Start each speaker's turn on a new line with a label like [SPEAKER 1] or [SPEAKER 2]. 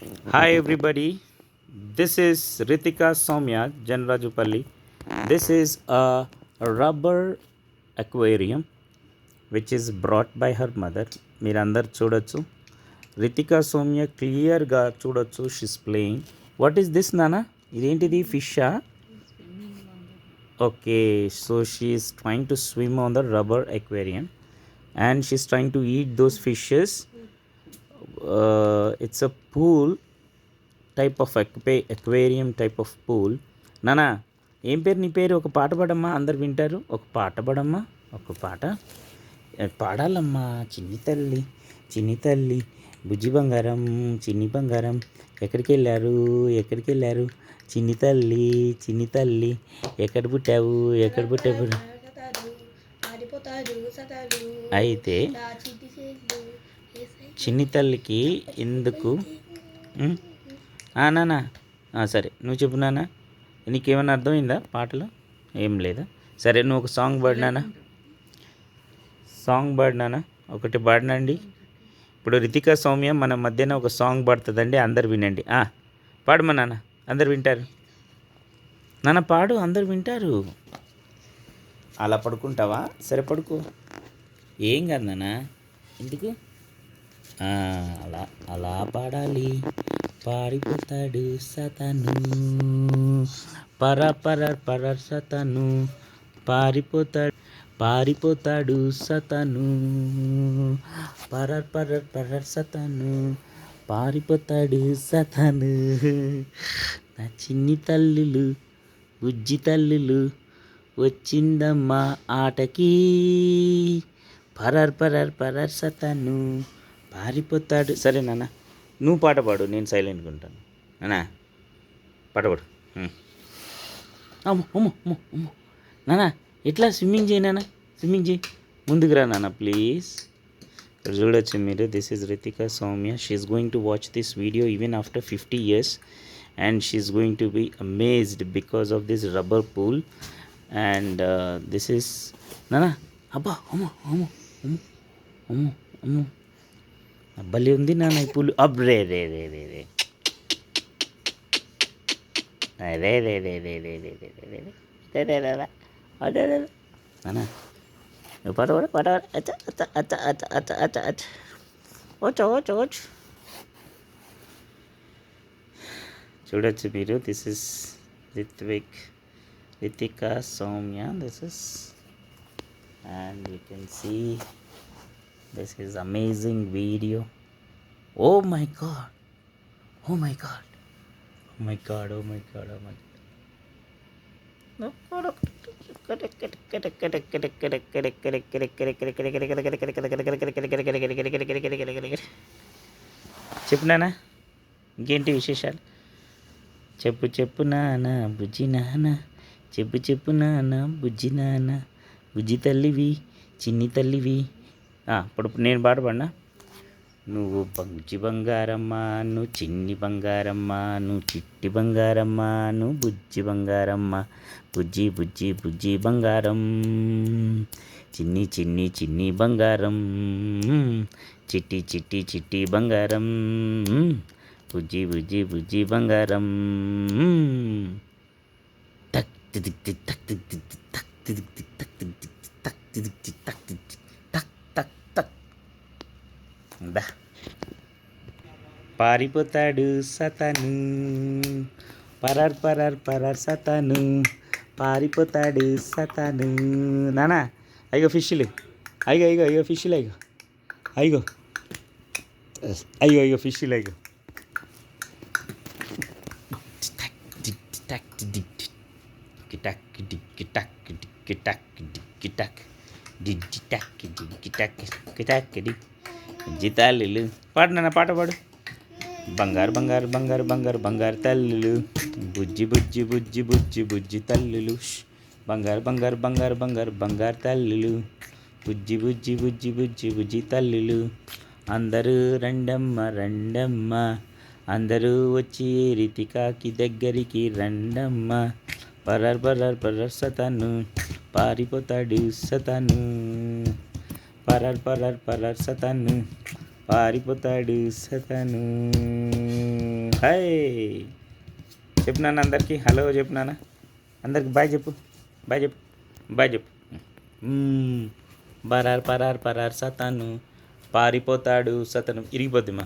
[SPEAKER 1] Hi everybody, this is Ritika Soumya Janrajupalli. This is a rubber aquarium which is brought by her mother. మీరందరు చూడొచ్చు రితికా సౌమ్య క్లియర్గా చూడొచ్చు she's playing. What is this నానా? ఇదేంటిది ఫిషా? Okay, so she is trying to swim on the rubber aquarium and she's trying to eat those fishes. It's a pool type of aquarium type of pool. నానా, ఏం పేరు నీ పేరు? ఒక పాట పాడమ్మా, అందరు వింటారు. ఒక పాట పాడమ్మా, ఒక పాట పాడాలమ్మా. చిన్ని తల్లి చిన్ని తల్లి బుజ్జి బంగారం చిన్ని బంగారం ఎక్కడికి వెళ్ళారు ఎక్కడికి వెళ్ళారు? చిన్ని తల్లి ఎక్కడ పుట్టావు ఎక్కడ పుట్టావు? అయితే చిన్ని తల్లికి ఎందుకు నానా? సరే నువ్వు చెప్పు నాన్న, నీకేమైనా అర్థమైందా పాటలు? ఏం లేదా? సరే నువ్వు ఒక సాంగ్ పాడినానా ఒకటి పాడినండి. ఇప్పుడు రితికా సౌమ్య మన మధ్యన ఒక సాంగ్ పాడుతుందండి, అందరు వినండి. పాడమా నాన్న, అందరు వింటారు. నాన్న పాడు, అందరు వింటారు. అలా పడుకుంటావా? సరే పడుకో, ఏం కాదు నాన్న. ఎందుకు అలా అలా పాడాలి? పారిపోతాడు సతను, పర సతను, పారిపోతాడు సతను, పర సతను, పారిపోతాడు సతను. నా చిన్ని తల్లులు బుజ్జి తల్లులు వచ్చిందమ్మా ఆటకి, పరర్ సతను పారిపోతాడు. సరే నాన్న, నువ్వు పాట పాడు, నేను సైలెంట్గా ఉంటాను. నానా పాట పాడు. అమ్మో అమ్మో అమ్మో అమ్మో నానా, ఎట్లా స్విమ్మింగ్ చేయి నాన్న, స్విమ్మింగ్ చేయి. ముందుకు రా నాన్న ప్లీజ్. ఇక్కడ చూడొచ్చు మీరు, this is Ritika Soumya. She's going to watch this video even after 50 years and she's going to be amazed because of this rubber pool and this is నానా. అబ్బా అమ్మో అమ్మో అమ్మో అమ్మో అమ్మో అబ్బలే ఉంది నాన్న ఈ పూలు. అబ్రే రే రే రే రే రే రే రే రే రే రే రే రే రే రే రే అదే నాన్న, నువ్వు పాట అచ్చ అచ్చ అచ్చ అచ్చ అచ్చ అచ్చ అచ్చ వచ్చు. చూడొచ్చు మీరు, this is Ritika Soumya. This is and you can see this is amazing video. Oh my god, oh my god, oh my god, oh my god, oh my god. చెప్పు నాన్న, ఇంకేంటి విశేషాలు? చెప్పు నాన్న బుజ్జి నాన్న, చెప్పు నాన్న బుజ్జి నాన్న, బుజ్జి తల్లివి చిన్ని తల్లివి. ఇప్పుడు నేను పాడబడినా. నువ్వు బుజ్జి బంగారమ్మ, నువ్వు చిన్ని బంగారమ్మ, నువ్వు చిట్టి బంగారమ్మ, నువ్వు బుజ్జి బంగారమ్మ, బుజ్జి బుజ్జి బుజ్జి బంగారం, చిన్ని చిన్ని చిన్ని బంగారం, చిట్టి చిట్టి చిట్టి బంగారం, బుజ్జి బుజ్జి బుజ్జి బంగారం. టక్ టిక్ టిక్ టక్ టిక్ టిక్ టక్ టిక్ టిక్ టక్ టిక్ టిక్ టక్ టిక్ టిక్ టక్ టిక్ టక్ టక్ టక్. పారిపోతాడు సతను, పరర్ సతను, పారిపోతాడు సతను. నానా అయ్యో ఫిష్లు, అయ్యో ఫిష్లు, అయ్యో ఫిష్లు, జితాలు పాడు నాన్న, పాట పాడు. బంగారు బంగారు బంగారు బంగారు బంగారు తల్లులు, బుజ్జి బుజ్జి బుజ్జి బుజ్జి బుజ్జి తల్లులు, బంగారు బంగారు బంగారు బంగారు బంగారు తల్లులు, బుజ్జి బుజ్జి బుజ్జి బుజ్జి బుజ్జి తల్లులు. అందరూ రండమ్మ, అందరూ వచ్చి రితికాకి దగ్గరికి రండమ్మ, పరర్ సతను, పారిపోతాడు సతను, పరర్ సతను, పారిపోతాడు సతను. హాయ్ చెప్పు నాన్న అందరికీ హలో చెప్పు నాన్న అందరికి బాయ్ చెప్పు బాయ్ చెప్పు బాయ్ చెప్పు. పరార్ పరార్ పరార్ సతను పారిపోతాడు సతను ఇరిగిపోద్ది మా